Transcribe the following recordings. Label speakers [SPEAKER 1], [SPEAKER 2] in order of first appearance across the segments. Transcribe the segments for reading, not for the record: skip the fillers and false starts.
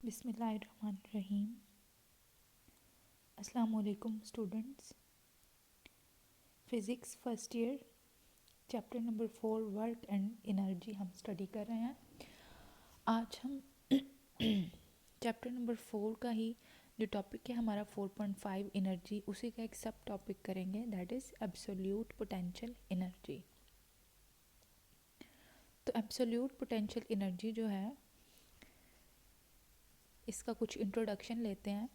[SPEAKER 1] बिस्मिल्लाहिर्रहमानिर्रहीम। अस्सलाम वालेकुम students. Physics first year chapter number 4 work and energy हम स्टडी कर रहे हैं। आज हम चैप्टर नंबर 4 का ही जो टॉपिक है हमारा 4.5 एनर्जी, उसी का एक सब टॉपिक करेंगे, that is absolute potential energy. तो एब्सोल्यूट पोटेंशियल एनर्जी जो है इसका कुछ इंट्रोडक्शन लेते हैं।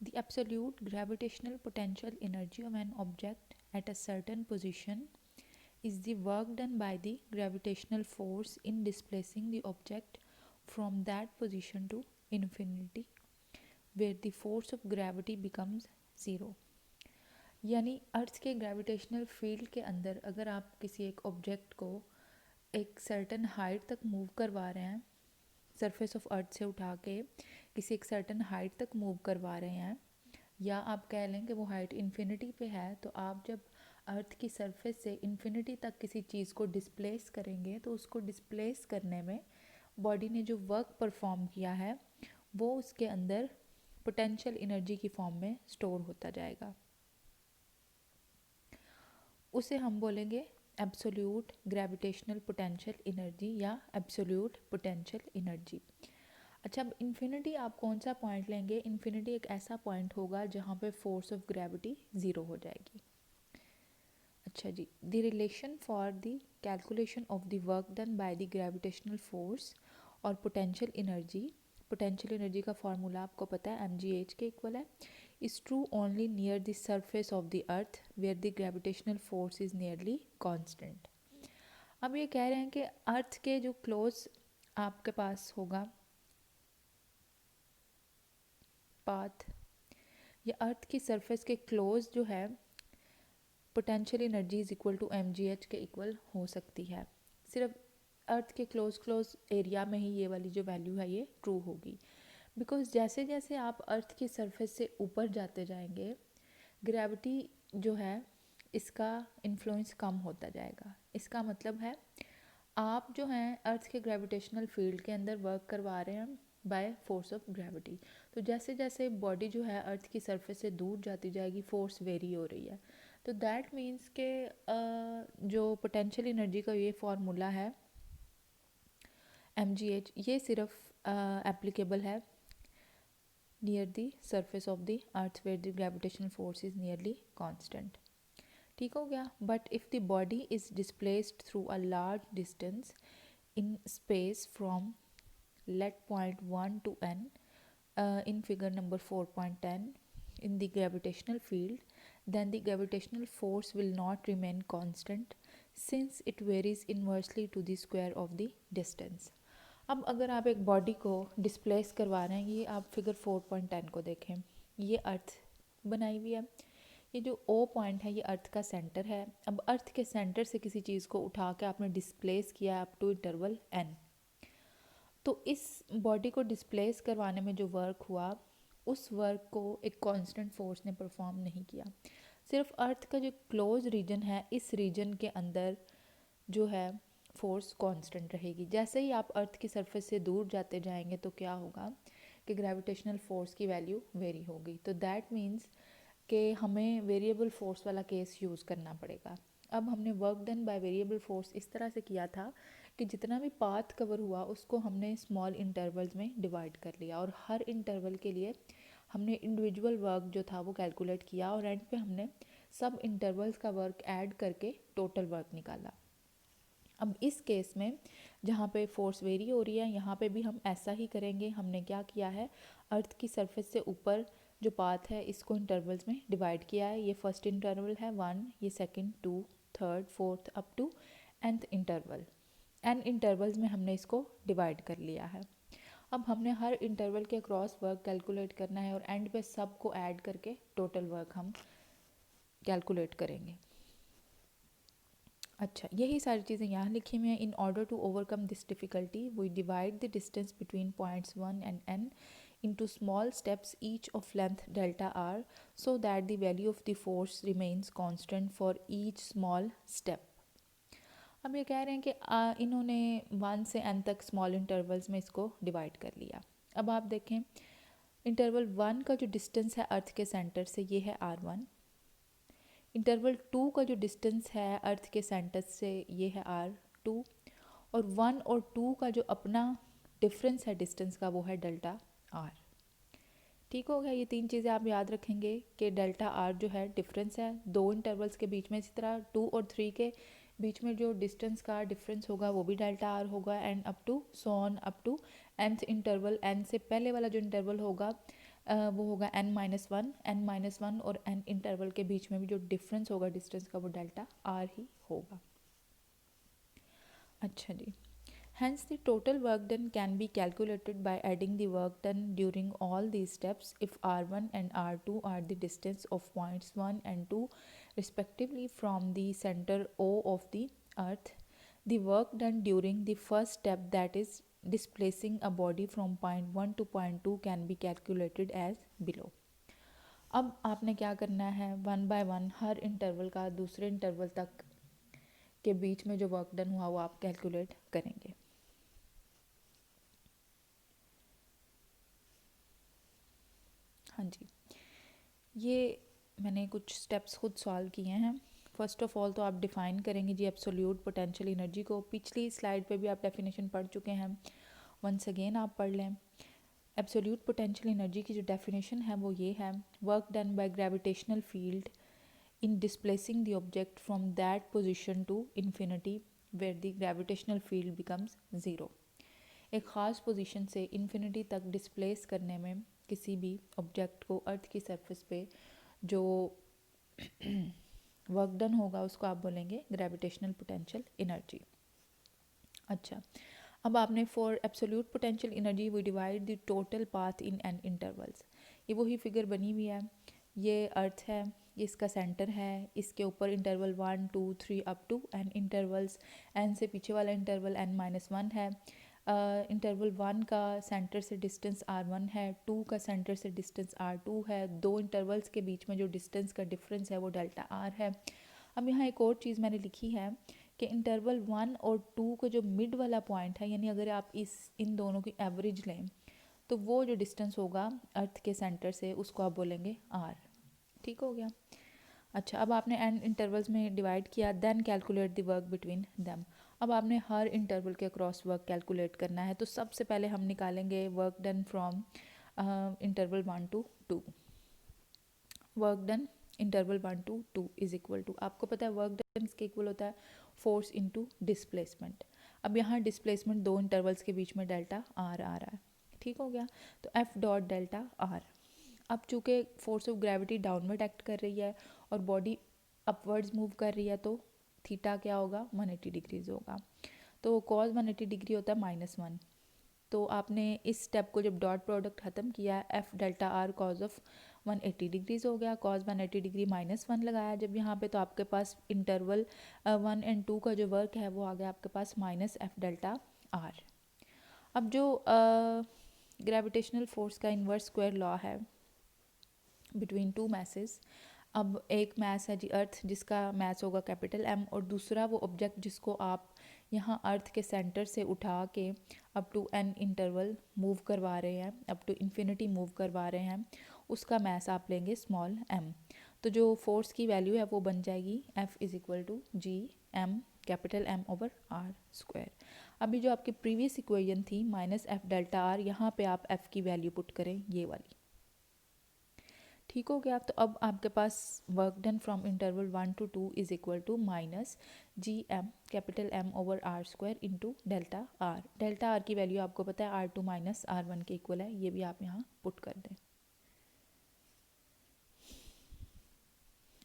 [SPEAKER 1] The absolute gravitational potential energy of an object at a certain position is the work done by the gravitational force in displacing the object from that position to infinity, where the force of gravity becomes zero। यानी अर्थ के gravitational field के अंदर अगर आप किसी एक object को एक सर्टन हाइट तक मूव करवा रहे हैं, सरफेस ऑफ अर्थ से उठा के किसी एक सर्टन हाइट तक मूव करवा रहे हैं, या आप कह लें कि वो हाइट इन्फिनिटी पे है, तो आप जब अर्थ की सरफेस से इन्फिनिटी तक किसी चीज़ को डिस्प्लेस करेंगे तो उसको डिस्प्लेस करने में बॉडी ने जो वर्क परफॉर्म किया है वो उसके अंदर पोटेंशियल एनर्जी की फॉर्म में स्टोर होता जाएगा। उसे हम बोलेंगे एब्सोल्यूट ग्रेविटेशनल पोटेंशियल एनर्जी या एब्सोल्यूट पोटेंशियल एनर्जी। अच्छा, अब इन्फिनिटी आप कौन सा पॉइंट लेंगे? इन्फिनिटी एक ऐसा पॉइंट होगा जहाँ पे फोर्स ऑफ ग्रेविटी ज़ीरो हो जाएगी। अच्छा जी, the relation for the calculation of the work done by the gravitational force और पोटेंशियल एनर्जी का फार्मूला आपको पता है, mgh के इक्वल है, is true only near the surface of the earth where the gravitational force is nearly constant. अब ये कह रहे हैं कि अर्थ के जो क्लोज आपके पास होगा पाथ या अर्थ की सरफेस के क्लोज जो है potential energy is equal to mgh के इक्वल हो सकती है। सिर्फ अर्थ के क्लोज एरिया में ही ये वाली जो वैल्यू है ये ट्रू होगी, बिकॉज जैसे जैसे आप अर्थ की सरफेस से ऊपर जाते जाएंगे ग्रेविटी जो है इसका इन्फ्लुएंस कम होता जाएगा। इसका मतलब है आप जो हैं अर्थ के ग्रेविटेशनल फील्ड के अंदर वर्क करवा रहे हैं बाय फोर्स ऑफ ग्रेविटी, तो जैसे जैसे बॉडी जो है अर्थ की सरफेस से दूर जाती जाएगी फोर्स वेरी हो रही है। तो दैट मीन्स के जो पोटेंशियल एनर्जी का ये फार्मूला है mgh, ये सिर्फ एप्लीकेबल है near the surface of the earth where the gravitational force is nearly constant. ठीक हो गया। But if the body is displaced through a large distance in space from let point 1 to n in figure number 4.10 in the gravitational field, then the gravitational force will not remain constant since it varies inversely to the square of the distance। अब अगर आप एक body को displace करवा रहे हैं, ये आप फिगर 4.10 को देखें, ये अर्थ बनाई हुई है, ये जो ओ पॉइंट है ये अर्थ का सेंटर है। अब अर्थ के सेंटर से किसी चीज़ को उठा के आपने डिस्प्लेस किया अप टू इंटरवल n, तो इस बॉडी को डिस्प्लेस करवाने में जो वर्क हुआ उस वर्क को एक कांस्टेंट फोर्स ने परफॉर्म नहीं किया। सिर्फ अर्थ का जो क्लोज रीजन है इस रीजन के अंदर जो है फोर्स कांस्टेंट रहेगी। जैसे ही आप अर्थ की सरफेस से दूर जाते जाएंगे तो क्या होगा कि ग्रेविटेशनल फोर्स की वैल्यू वेरी होगी। तो दैट मीन्स कि हमें वेरिएबल फोर्स वाला केस यूज़ करना पड़ेगा। अब हमने work done by variable force इस तरह से किया था कि जितना भी पाथ कवर हुआ उसको हमने स्मॉल इंटरवल्स में डिवाइड कर लिया और हर इंटरवल के लिए हमने इंडिविजुअल वर्क जो था वो कैलकुलेट किया और एंड पे हमने सब इंटरवल्स का वर्क ऐड करके टोटल वर्क निकाला। अब इस केस में जहाँ पे फोर्स वेरी हो रही है यहाँ पे भी हम ऐसा ही करेंगे। हमने क्या किया है, अर्थ की सरफेस से ऊपर जो पाथ है इसको इंटरवल्स में डिवाइड किया है। ये फर्स्ट इंटरवल है 1, ये second 2, third fourth up to nth interval, n intervals में हमने इसको डिवाइड कर लिया है। अब हमने हर इंटरवल के अक्रॉस वर्क कैलकुलेट करना है और एंड पे सब को ऐड करके टोटल वर्क हम कैलकुलेट करेंगे। अच्छा, यही सारी चीज़ें यहाँ लिखी हुई हैं। In order to overcome this difficulty we divide the distance between points 1 and n into small steps each of length delta r so that the value of the force remains constant for each small step। अब ये कह रहे हैं कि इन्होंने 1 से n तक small intervals में इसको डिवाइड कर लिया। अब आप देखें इंटरवल 1 का जो डिस्टेंस है अर्थ के सेंटर से ये है R1, इंटरवल 2 का जो डिस्टेंस है अर्थ के सेंटर से ये है R2, और 1 और 2 का जो अपना डिफरेंस है डिस्टेंस का वो है डेल्टा आर। ठीक हो गया, ये तीन चीज़ें आप याद रखेंगे कि डेल्टा आर जो है डिफरेंस है दो इंटरवल्स के बीच में, इसी तरह 2 और 3 के बीच में जो डिस्टेंस का डिफरेंस होगा वो भी डेल्टा आर होगा, and up to so on up to nth interval, n से पहले वाला जो इंटरवल होगा वो होगा n-1 और n इंटरवल के बीच में भी जो डिफरेंस होगा डिस्टेंस का वो डेल्टा आर ही होगा। अच्छा जी, hence the total work done can be calculated by adding the work done during all these steps if r1 and r2 are the distance of points 1 and 2 respectively from the center O of the earth. The work done during the first step, that is displacing a body from point 1 to point 2, can be calculated as below. अब आपने क्या करना है, one by one her interval का दूसरे interval तक के बीच में जो वर्क डन हुआ वो आप कैलकुलेट करेंगे। हाँ जी, ये मैंने कुछ स्टेप्स खुद सॉल्व किए हैं। फर्स्ट ऑफ ऑल तो आप डिफ़ाइन करेंगे जी एब्सोल्यूट पोटेंशियल एनर्जी को, पिछली स्लाइड पे भी आप डेफिनेशन पढ़ चुके हैं, वंस अगेन आप पढ़ लें। एब्सोल्यूट पोटेंशियल एनर्जी की जो डेफिनेशन है वो ये है, work done by gravitational field in displacing the object from that position to infinity where the gravitational field becomes zero. एक ख़ास पोजीशन से इन्फिनिटी तक डिस्प्लेस करने में किसी भी ऑब्जेक्ट को अर्थ की सरफेस पे जो वर्क डन होगा उसको आप बोलेंगे ग्रेविटेशनल पोटेंशियल एनर्जी। अच्छा, अब आपने for absolute potential energy we divide the total path in n intervals. ये वही फिगर बनी हुई है, ये अर्थ है, ये इसका सेंटर है, इसके ऊपर interval 1 2 3 up to n intervals, n से पीछे वाला इंटरवल n-1 है। इंटरवल 1 का सेंटर से डिस्टेंस r1 है, 2 का सेंटर से डिस्टेंस r2 है, दो इंटरवल्स के बीच में जो डिस्टेंस का डिफरेंस है वो डेल्टा r है। अब यहाँ एक और चीज़ मैंने लिखी है कि इंटरवल 1 और 2 का जो मिड वाला पॉइंट है, यानी अगर आप इन दोनों की एवरेज लें तो वो जो डिस्टेंस होगा अर्थ के सेंटर से उसको आप बोलेंगे r। ठीक हो गया। अच्छा, अब आपने एंड इंटरवल्स में डिवाइड किया, then calculate the work between them. अब आपने हर इंटरवल के क्रॉस वर्क कैलकुलेट करना है, तो सबसे पहले हम निकालेंगे work done from interval 1 to 2। Work done interval 1 to 2 is equal to, आपको पता है वर्क डन इसके इक्वल होता है फोर्स इनटू डिस्प्लेसमेंट। अब यहाँ डिस्प्लेसमेंट दो इंटरवल्स के बीच में डेल्टा आर आ रहा है। ठीक हो गया, तो एफ डॉट डेल्टा आर। अब चूँकि force of gravity downward act कर रही है और बॉडी अपवर्ड्स मूव कर रही है, तो थीटा क्या होगा, 180 डिग्रीज होगा। तो कॉज 180 डिग्री होता है -1। तो आपने इस स्टेप को जब डॉट प्रोडक्ट ख़त्म किया, F delta are cause of 180 degrees हो गया, कॉज 180 डिग्री -1 लगाया जब यहाँ पे, तो आपके पास इंटरवल 1 and 2 का जो वर्क है वो आ गया आपके पास माइनस एफ डेल्टा आर। अब जो ग्रेविटेशनल फोर्स का इन्वर्स स्क्वायर लॉ है बिटवीन टू मैसेस, अब एक मैस है जी अर्थ जिसका मैस होगा कैपिटल एम, और दूसरा वो ऑब्जेक्ट जिसको आप यहाँ अर्थ के सेंटर से उठा के up to n interval move करवा रहे हैं, अप टू इन्फिनिटी मूव करवा रहे हैं, उसका मैस आप लेंगे स्मॉल एम। तो जो फोर्स की वैल्यू है वो बन जाएगी F is equal to G M capital M over are square. अभी जो आपकी प्रीवियस इक्वेशन थी माइनस एफ डेल्टा आर, यहाँ पे आप एफ की वैल्यू पुट करें ये वाली। ठीक हो गया, तो अब आपके पास work done from interval 1 to 2 is equal to minus G M capital M over are square into delta r. Delta r की वैल्यू आपको पता है R2 माइनस R1 के इक्वल है, ये भी आप यहाँ पुट कर दें।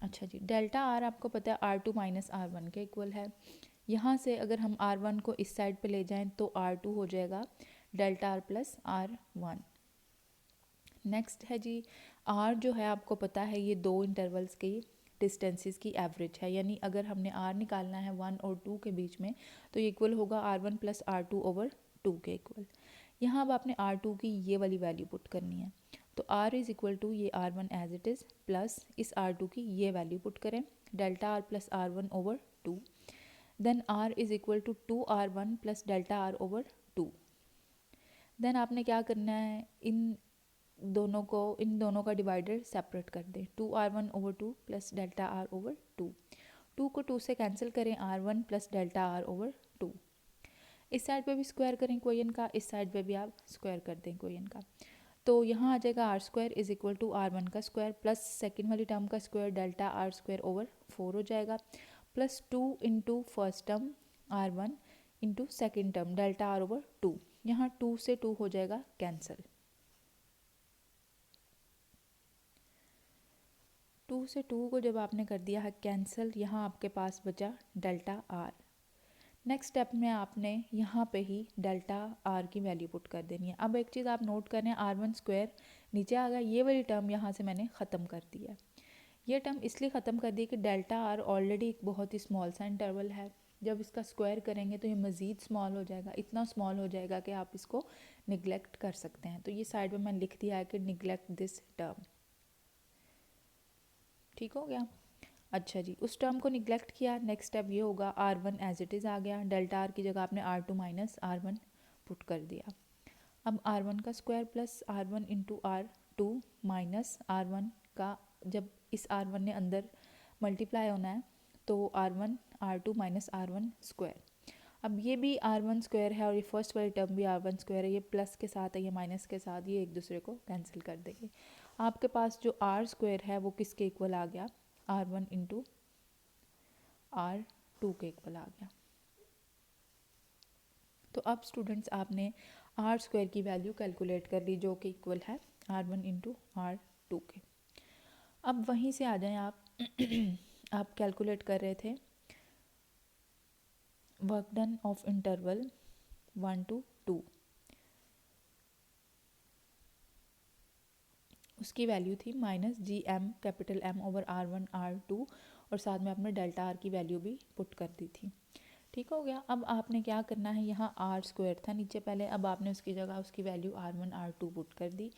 [SPEAKER 1] अच्छा जी, डेल्टा आर आपको पता है R2 माइनस R1 के इक्वल है। यहाँ से अगर हम R1 को इस साइड पे ले जाएं तो R2 हो जाएगा delta R plus R1। Next है जी R जो है आपको पता है ये दो इंटरवल्स की डिस्टेंसेस की एवरेज है, यानी अगर हमने R निकालना है 1 और 2 के बीच में तो ये इक्वल होगा R1 प्लस R2 ओवर 2 के इक्वल। यहाँ अब आपने R2 की ये वाली वैल्यू पुट करनी है, तो R इज़ इक्वल टू ये R1 as it is plus इस R2 की ये वैल्यू पुट करें delta R plus R1 over 2, then R is equal to 2R1 plus delta R over 2। Then आपने क्या करना है, इन दोनों का डिवाइडर सेपरेट कर दें, 2r1/2 plus delta R over 2। 2 को 2 से कैंसिल करें, r1 plus delta R over 2। इस साइड पे भी स्क्वायर करें इक्वेशन का, इस साइड पे भी आप स्क्वायर कर दें इक्वेशन का, तो यहाँ आ जाएगा R square is equal to r1 का स्क्वायर प्लस सेकेंड वाली टर्म का square delta R square over 4 हो जाएगा, plus 2 into first term r1 into second term delta R over 2। यहाँ 2 से 2 हो जाएगा कैंसिल, 2 से 2 को जब आपने कर दिया है कैंसिल, यहाँ आपके पास बचा डेल्टा आर। नेक्स्ट स्टेप में आपने यहाँ पे ही डेल्टा आर की वैल्यू पुट कर देनी है। अब एक चीज़ आप नोट करें, r1 स्क्वायर नीचे आ गया, ये वाली टर्म यहाँ से मैंने ख़त्म कर दिया है। ये टर्म इसलिए ख़त्म कर दी कि डेल्टा आर ऑलरेडी एक बहुत ही स्मॉल सा इंटरवल है, जब इसका स्क्वायर करेंगे तो ये मज़ीद स्मॉल हो जाएगा, इतना स्मॉल हो जाएगा कि आप इसको निगलेक्ट कर सकते हैं। तो ये साइड में मैंने लिख दिया है कि निगलेक्ट दिस टर्म। ठीक हो गया। अच्छा जी, उस टर्म को निगलेक्ट किया, नेक्स्ट स्टेप ये होगा r1 एज इट इज़ आ गया, डेल्टा आर की जगह आपने r2 माइनस r1 पुट कर दिया। अब r1 का square plus r1 into r2 minus r1 का, जब इस r1 ने अंदर मल्टीप्लाई होना है तो r1 r2 minus r1 square. अब ये भी r1 स्क्वायर है और ये फर्स्ट वाली टर्म भी r1 स्क्वायर है, ये प्लस के साथ है, ये माइनस के साथ, ये एक दूसरे को कैंसिल कर देंगे। आपके पास जो r स्क्वायर है वो किसके इक्वल आ गया, r1 इंटू r2 के इक्वल आ गया। तो अब स्टूडेंट्स आपने r स्क्वायर की वैल्यू कैलकुलेट कर ली जो कि इक्वल है r1 इंटू r2 के। अब वहीं से आ जाएं आप आप कैलकुलेट कर रहे थे work done of interval 1 to 2, उसकी वैल्यू थी minus GM capital M over r1 r2 और साथ में आपने डेल्टा आर की वैल्यू भी पुट कर दी थी। ठीक हो गया। अब आपने क्या करना है, यहाँ r स्क्वायर था नीचे पहले, अब आपने उसकी जगह उसकी वैल्यू r1 r2 पुट कर दी,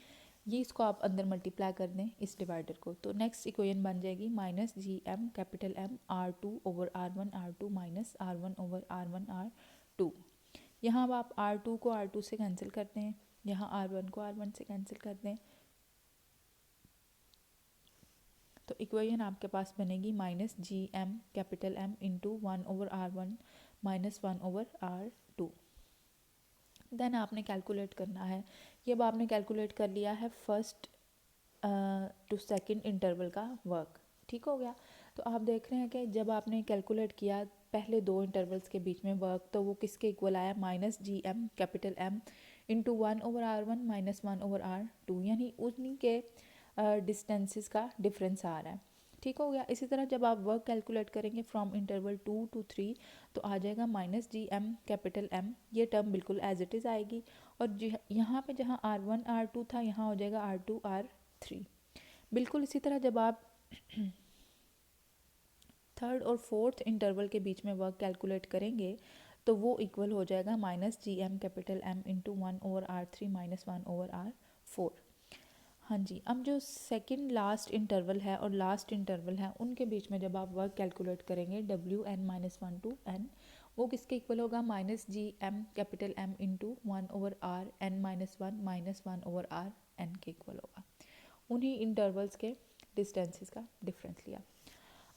[SPEAKER 1] ये इसको आप अंदर मल्टीप्लाई कर दें इस डिवाइडर को, तो नेक्स्ट इक्वेशन बन जाएगी minus GM capital M r2 over r1 r2 minus r1 over r1 r2। यहाँ अब आप r2 को r2 से कैंसिल करते हैं, यहाँ r1 को r1 से कैंसिल कर दें, तो इक्वेशन आपके पास बनेगी minus GM capital M into 1 over r1 minus 1 over r2। Then आपने कैलकुलेट करना है, ये अब आपने कैलकुलेट कर लिया है फर्स्ट टू सेकंड इंटरवल का वर्क। ठीक हो गया। तो आप देख रहे हैं कि जब आपने कैलकुलेट किया पहले दो इंटरवल्स के बीच में वर्क, तो वो किसके इक्वल आया, minus GM capital M into 1 over r1 minus 1 over r2, यानी उन्हीं के डिस्टेंसेस का डिफरेंस आ रहा है। ठीक हो गया। इसी तरह जब आप वर्क कैलकुलेट करेंगे फ्रॉम इंटरवल 2 to 3 तो आ जाएगा माइनस GM कैपिटल M, ये टर्म बिल्कुल एज इट इज़ आएगी, और यहाँ पे जहाँ r1 r2 था यहाँ हो जाएगा r2 r3। बिल्कुल इसी तरह जब आप थर्ड और फोर्थ इंटरवल के बीच में वर्क कैलकुलेट करेंगे तो वो इक्वल हो जाएगा minus GM capital M into 1 over r3 minus 1 over r4। हाँ जी, अब जो सेकंड लास्ट इंटरवल है और लास्ट इंटरवल है उनके बीच में जब आप वर्क कैलकुलेट करेंगे WN माइनस 1 to N, वो किसके इक्वल होगा, minus GM capital M into 1 over RN minus 1 minus 1 over RN के इक्वल होगा। उन्हीं इंटरवल्स के डिस्टेंसेस का डिफरेंस लिया।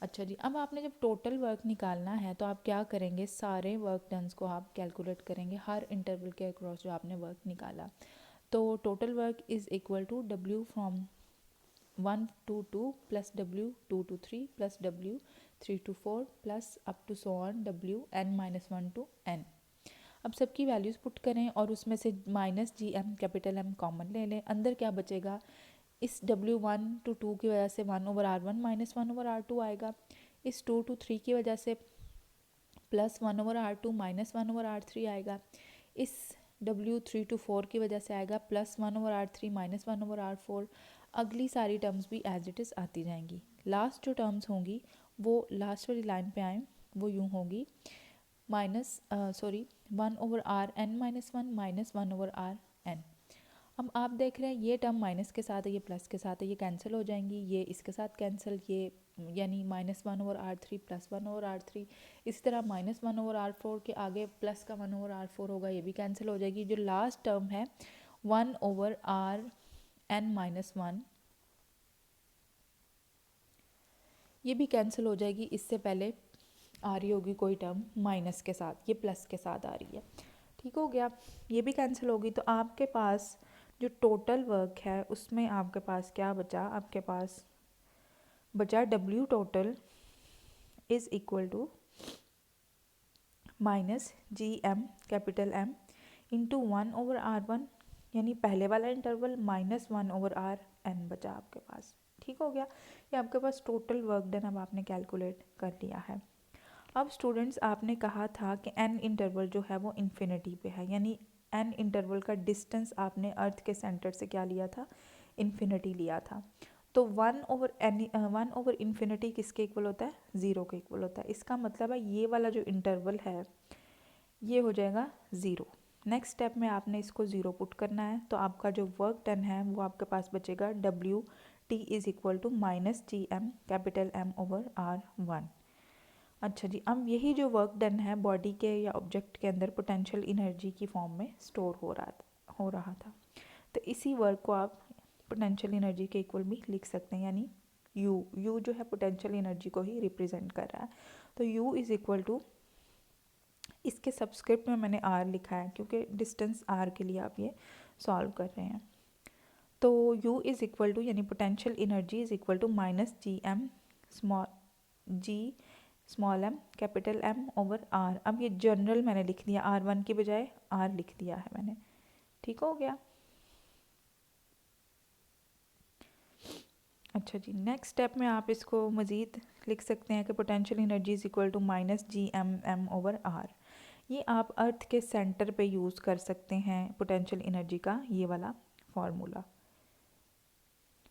[SPEAKER 1] अच्छा जी, अब आपने जब टोटल वर्क निकालना है तो आप क्या करेंगे, सारे वर्क डन्स को आप कैलकुलेट करेंगे हर इंटरवल के अक्रॉस जो आपने वर्क निकाला। तो total work is equal to W from 1 to 2 plus W 2 to 3 plus W 3 to 4 plus up to so on W N minus 1 to N। अब सबकी वैल्यूज़ पुट करें और उसमें से minus GM capital M common ले लें, अंदर क्या बचेगा, इस W1 to 2 की वजह से 1 over R1 minus 1 over R2 आएगा, इस 2 to 3 की वजह से plus 1 over R2 minus 1 over R3 आएगा, इस W3 to 4 की वजह से आएगा plus 1 over R3 minus 1 over R4। अगली सारी टर्म्स भी एज इट इज़ आती जाएंगी। लास्ट जो टर्म्स होंगी वो लास्ट वाली लाइन पे आए, वो यूँ होगी minus 1 over RN minus 1 minus 1 over RN। अब आप देख रहे हैं ये टर्म माइनस के साथ है, ये प्लस के साथ है, ये कैंसिल हो जाएंगी, ये इसके साथ कैंसिल, ये यानी -1/r3 +1/r3। इसी तरह -1/r4 के आगे प्लस का 1/r4 होगा, ये भी कैंसिल हो जाएगी। जो लास्ट टर्म है 1/rn-1 ये भी कैंसिल हो जाएगी। इससे पहले आ रही होगी कोई टर्म माइनस के साथ, ये प्लस के साथ आ रही है। ठीक हो गया, ये भी कैंसिल होगी। तो आपके पास जो टोटल वर्क है उसमें आपके पास क्या बचा, आपके पास बचा W total is equal to -GM capital M into 1/r1, यानी पहले वाला इंटरवल -1/rn बचा आपके पास। ठीक हो गया, ये आपके पास टोटल वर्क डन अब आपने कैलकुलेट कर लिया है। अब स्टूडेंट्स आपने कहा था कि n इंटरवल जो है वो इन्फिनिटी पे है, यानी n इंटरवल का डिस्टेंस आपने अर्थ के सेंटर से क्या लिया था, इन्फिनिटी लिया था। तो 1/इन्फिनिटी किसके इक्वल होता है, 0 के इक्वल होता है। इसका मतलब है ये वाला जो इंटरवल है ये हो जाएगा 0। नेक्स्ट स्टेप में आपने इसको 0 पुट करना है, तो आपका जो वर्क डन है वो आपके पास बचेगा WT is equal to -GM capital M/r1। अच्छा जी, अब यही जो वर्क डन है बॉडी के या ऑब्जेक्ट के अंदर पोटेंशियल एनर्जी की फॉर्म में स्टोर हो रहा था। तो इसी वर्क को आप पोटेंशियल एनर्जी के इक्वल भी लिख सकते हैं, यानी U जो है पोटेंशियल एनर्जी को ही रिप्रेजेंट कर रहा है। तो U इज़ इक्वल टू, इसके सबस्क्रिप्ट में मैंने R लिखा है क्योंकि डिस्टेंस R के लिए आप ये सॉल्व कर रहे हैं। तो U इज़ इक्वल टू, यानी potential energy is equal to -GM small m capital M/r। अब ये जनरल मैंने लिख दिया, R1 की बजाय R लिख दिया है मैंने। ठीक हो गया। अच्छा जी, नेक्स्ट स्टेप में आप इसको मज़ीद लिख सकते हैं कि potential energy is equal to -GM M/r। ये आप अर्थ के सेंटर पे यूज़ कर सकते हैं पोटेंशियल एनर्जी का ये वाला फार्मूला।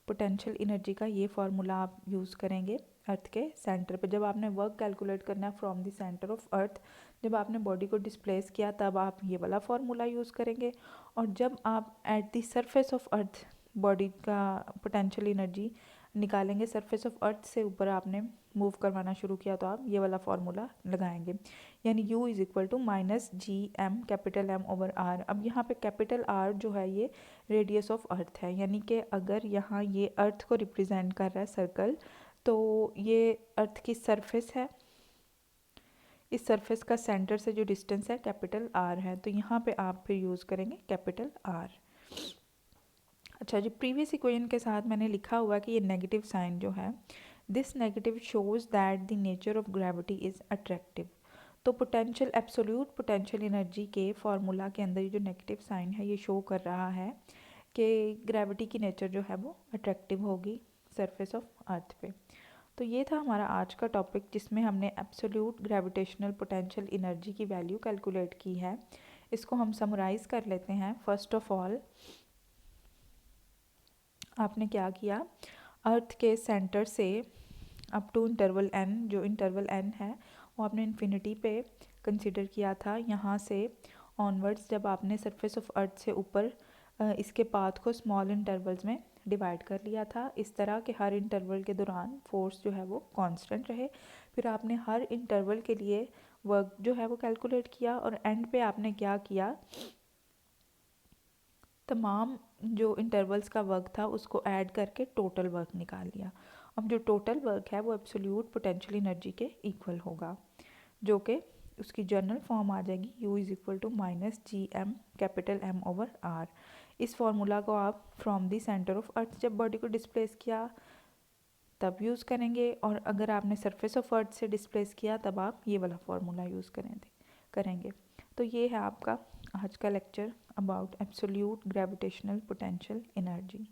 [SPEAKER 1] पोटेंशियल एनर्जी का ये फार्मूला आप यूज़ करेंगे अर्थ के सेंटर पे। जब आपने वर्क कैलकुलेट करना है from the centre of earth, जब आपने बॉडी को डिस्प्लेस किया तब आप ये वाला फार्मूला यूज़ करेंगे। और जब आप at the surface of earth body का पोटेंशियल एनर्जी निकालेंगे, सरफेस ऑफ अर्थ से ऊपर आपने मूव करवाना शुरू किया तो आप ये वाला फार्मूला लगाएंगे, यानी U is equal to -GM capital M/r। अब यहाँ पे कैपिटल R जो है ये रेडियस ऑफ अर्थ है, यानी कि अगर यहाँ ये अर्थ को रिप्रेजेंट कर रहा है सर्कल, तो ये अर्थ की सरफेस है, इस सरफेस का सेंटर से जो डिस्टेंस है कैपिटल R है, तो यहाँ पे आप फिर यूज़ करेंगे कैपिटल R। अच्छा जी, प्रीवियस इक्वेशन के साथ मैंने लिखा हुआ है कि ये नेगेटिव साइन जो है, this negative shows that the nature of gravity is attractive. तो पोटेंशियल एब्सोल्यूट पोटेंशियल एनर्जी के फार्मूला के अंदर ये जो नेगेटिव साइन है ये शो कर रहा है कि ग्रेविटी की नेचर जो है वो अट्रैक्टिव होगी सरफेस ऑफ अर्थ पे। तो ये था हमारा आज का टॉपिक जिसमें हमने एब्सोल्यूट ग्रेविटेशनल पोटेंशियल एनर्जी की वैल्यू कैलकुलेट की है। इसको हम समराइज़ कर लेते हैं। फर्स्ट ऑफ ऑल आपने क्या किया, अर्थ के सेंटर से अप टू इंटरवल n, जो इंटरवल n है वो आपने इन्फिनिटी पे कंसिडर किया था। यहाँ से ऑनवर्ड्स जब आपने सरफेस ऑफ अर्थ से ऊपर इसके पाथ को स्मॉल इंटरवल्स में डिवाइड कर लिया था, इस तरह के हर इंटरवल के दौरान फोर्स जो है वो कांस्टेंट रहे। फिर आपने हर इंटरवल के लिए वर्क जो है वो कैलकुलेट किया और एंड पे आपने क्या किया, तमाम जो इंटरवल्स का वर्क था उसको ऐड करके टोटल वर्क निकाल लिया। अब जो टोटल वर्क है वो एब्सोल्यूट पोटेंशियल एनर्जी के इक्वल होगा, जो कि उसकी जनरल फॉर्म आ जाएगी U is equal to -GM capital M/r। इस फार्मूला को आप from the centre of earth जब बॉडी को डिस्प्लेस किया तब यूज़ करेंगे, और अगर आपने सरफेस ऑफ अर्थ से डिस्प्लेस किया तब आप ये वाला फार्मूला यूज़ करेंगे। तो ये है आपका आज का lecture about absolute gravitational potential energy.